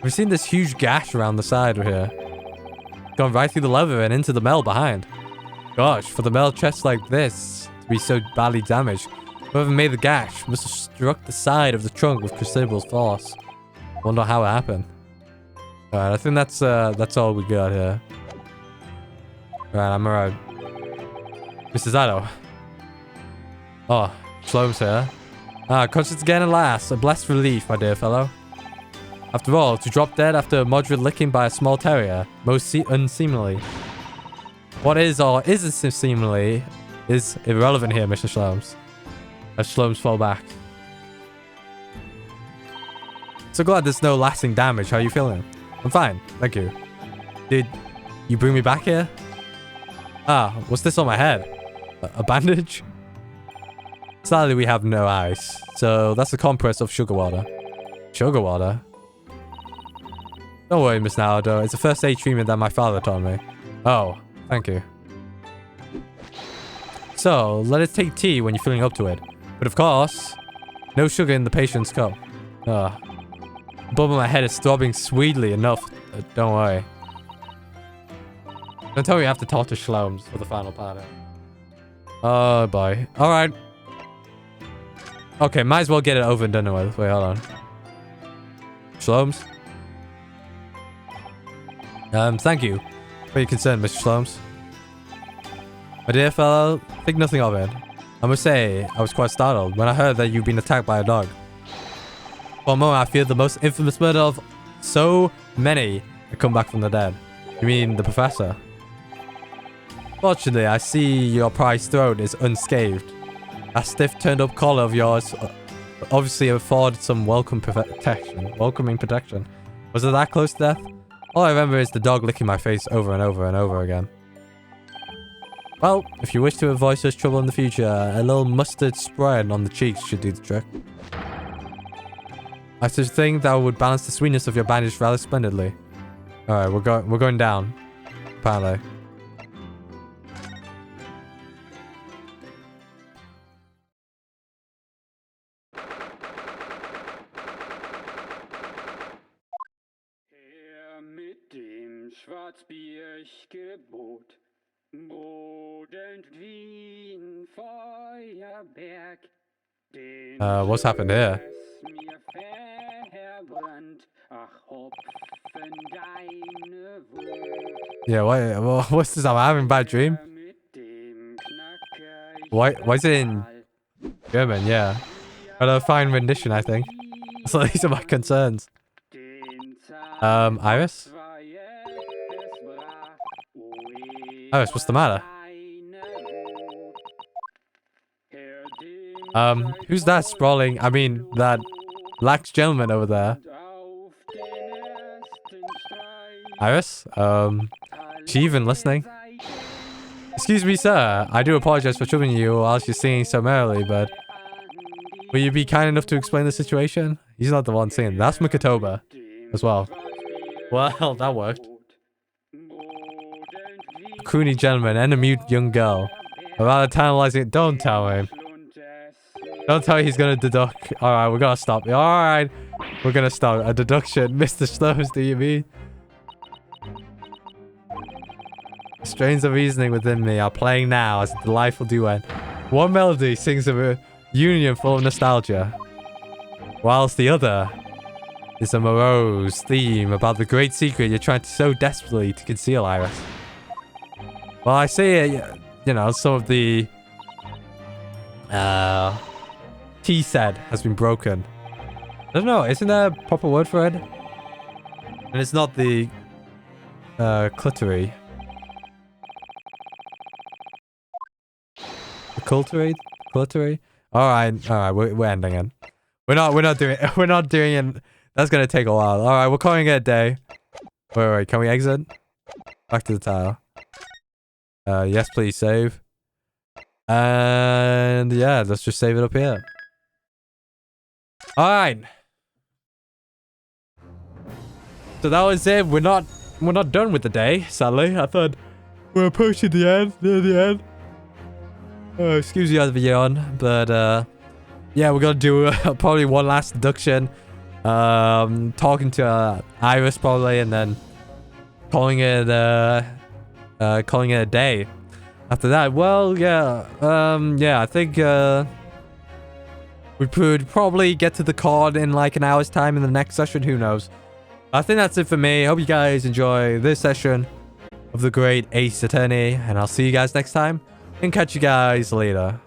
We've seen this huge gash around the side here. Gone right through the leather and into the metal behind. Gosh, for the metal chest like this to be so badly damaged, whoever made the gash must have struck the side of the trunk with considerable force. Wonder how it happened. Alright, I think that's all we got here. Alright, I'm alright. Mr. Zato. Oh, Sloan's here. Ah, conscious again at last. A blessed relief, my dear fellow. After all, to drop dead after a moderate licking by a small terrier, most unseemly. What is or isn't seemly is irrelevant here, Mr. Shlums. As Shlums fall back. So glad there's no lasting damage. How are you feeling? I'm fine, thank you. Did you bring me back here? Ah, what's this on my head? A bandage? Sadly, we have no ice, so that's a compress of sugar water. Sugar water? Don't worry, Miss Naruto. It's a first aid treatment that my father taught me. Oh, thank you. So, let us take tea when you're feeling up to it. But of course, no sugar in the patient's cup. Ugh. The bulb of my head is throbbing sweetly enough. Don't worry. Don't tell me you have to talk to Shlomes for the final part. Oh boy. Alright. Okay, might as well get it over and done with. Wait, hold on. Shlomes? Thank you for your concern, Mr. Shlomes. My dear fellow, think nothing of it. I must say, I was quite startled when I heard that you'd been attacked by a dog. For a moment, I feared the most infamous murder of so many had come back from the dead. You mean the professor? Fortunately, I see your prized throat is unscathed. That stiff turned-up collar of yours obviously afforded some welcoming protection. Was it that close to death? All I remember is the dog licking my face over and over and over again. Well, if you wish to avoid such trouble in the future, a little mustard spread on the cheeks should do the trick. I should think that would balance the sweetness of your bandage rather splendidly. Alright, we're going down. Apparently. Mit dem Schwarzbiergebot, brodend wie ein Feuerberg, what's happened here? mir verbrannt, ach Hopfen deine Wut. Yeah, what's this? I'm having a bad dream? Why is it in German? Yeah. But a fine rendition, I think. So these are my concerns. Iris? Iris, what's the matter? Who's that sprawling? I mean, that lax gentleman over there. Iris? She even listening? Excuse me, sir. I do apologize for troubling you whilst you're singing so merrily, but will you be kind enough to explain the situation? He's not the one singing. That's Mikotoba as well. Well, that worked. Croony gentleman and a mute young girl. I'm rather tantalizing it. Don't tell him. Don't tell me he's gonna deduct. Alright, we're gonna stop. Alright. We're gonna stop. A deduction. Mr. Slows, do you mean? Strains of reasoning within me are playing now as a delightful duet. One melody sings of a union full of nostalgia, whilst the other is a morose theme about the great secret you're trying to so desperately to conceal, Iris. Well, I see, you know, some of the tea set has been broken. I don't know, isn't there a proper word for it? And it's not the clitory. The clitory? Alright, we're ending it. We're not doing it. That's gonna take a while. All right, we're calling it a day. Wait, can we exit? Back to the tile. Yes, please save. And yeah, let's just save it up here. All right. So that was it. We're not done with the day, sadly. I thought we're approaching the end, near the end. Excuse me, the yawn, but yeah, we're gonna do probably one last deduction. Talking to Iris probably, and then calling it a day. After that, well, yeah, yeah, I think we could probably get to the card in like an hour's time in the next session. Who knows? I think that's it for me. Hope you guys enjoy this session of the Great Ace Attorney, and I'll see you guys next time and catch you guys later.